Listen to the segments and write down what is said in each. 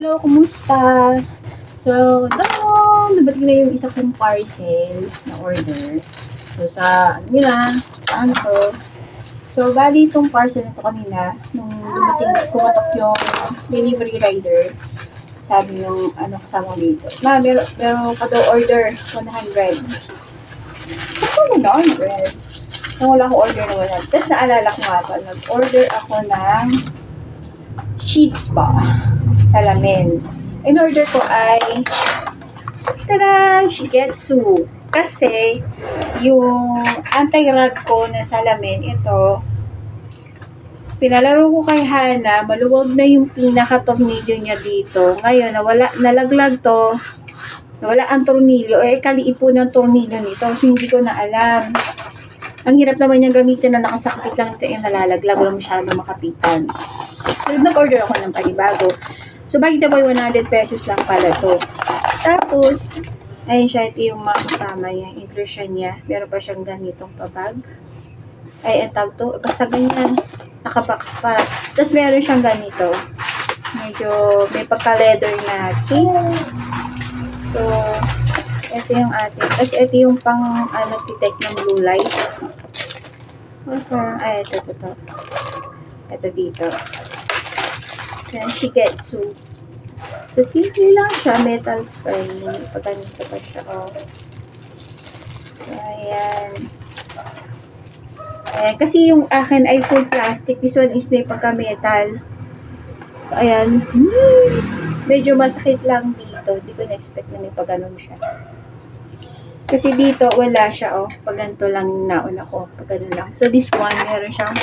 Hello, kumusta? So, nabating na yung isa kong parcel na order. So, sa, ano nila, sa ano to. So, bali itong parcel na to kanina, nung kumatok yung delivery rider, sabi yung, kasama ko dito. Meron ka daw order, 100. Ako, 100. Nung wala akong order na 100. Tapos naalala ko nga pa, nag-order ako ng sheets ba? Salamin. In order ko ay Shigetsu. Kasi yung anti-rad ko na salamin, ito, pinalaro ko kay Hana, maluwag na yung pinaka-tornilyo niya dito. Ngayon, nalaglag to, nawala ang tornilyo, kaliit po ng tornilyo nito. So, hindi ko na alam. Ang hirap naman niya gamitin na nakasakit lang ito yung nalalaglag, wala masyado makapitan. So, nag-order ako ng panibago. So, by the way, 100 pesos lang pala to. Tapos, ayun siya, ito yung makasama niya, inclusion niya. Meron pa siyang ganitong pabag. Ay, ang tawag to, basta ganyan, nakabox pa. Tapos, meron siyang ganito. Medyo, may pagka-leather na case. So, ito yung ating. Tapos, ito yung pang, detect ng blue light. Ay, ito. Ito dito. Yan, Shigetsu. So, simple lang siya. Metal frame. Pagganito pa siya. Oh. So, ayan. Ayan. Kasi yung akin ay full plastic. This one is may pagka-metal. So, ayan. Medyo masakit lang dito. Hindi ko na-expect na may pag-ganon siya. Kasi dito, wala siya, oh. Pag ganito lang yung nauna ko. Pag ganun lang. So, this one, meron siyang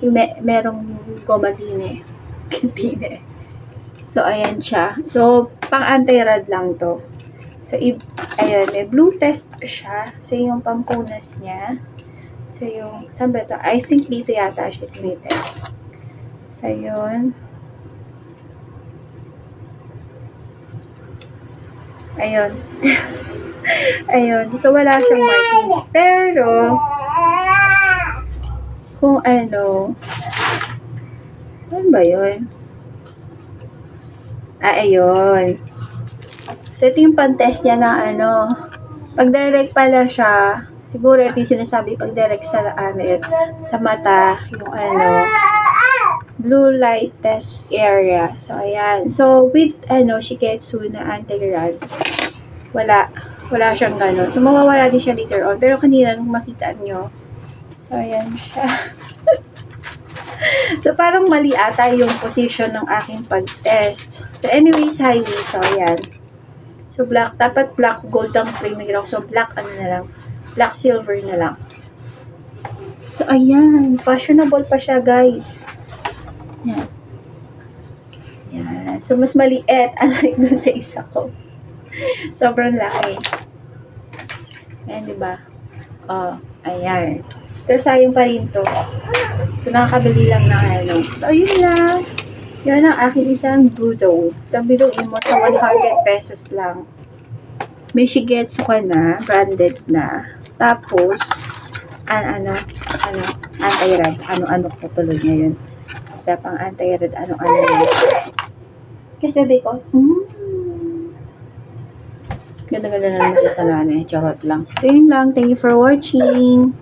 yung merong goma din eh. So, ayan siya. So, pang anti-rad lang to. So, ayan, may blue test siya. So, yung pampunas niya. So, yung, saan ba ito? I think dito yata siya tinitest. So, yun. Ayun. Ayun. So, wala siyang markings. Pero, kung ano ba yun? Ayun. So, ito yung pan-test niya na pag direct pala siya, siguro ito yung sinasabi pag direct sa mata, yung blue light test area. So, ayan. So, with Shigetsu na anti-rad, wala siyang gano'n. So, mawawala din siya later on. Pero kanina, nung makita nyo, so, ayan siya. So, parang mali ata yung position ng aking pag-test. So, anyways, highly. So, ayan. So, black. Dapat black gold ang frame na So, black na lang. Black silver na lang. So, ayan. Fashionable pa siya, guys. Yan. Yan. So, mas maliit. Unlike doon sa isa ko. Sobrang laki. Ayan, diba? Oh, ayan. Pero sayang pa rin to. So, nakakabili lang na So, ayun lang. Yan ang aking isang Buzo. So, biluin mo sa 100 pesos lang. May Shigetsu ka na. Branded na. Tapos, anti-rad. Ano ko tuloy ngayon. Sa pang anti-rad, yun. Kiss baby ko. Ganda-ganda na naman siya sa nanay. Charot lang. So, yun lang. Thank you for watching.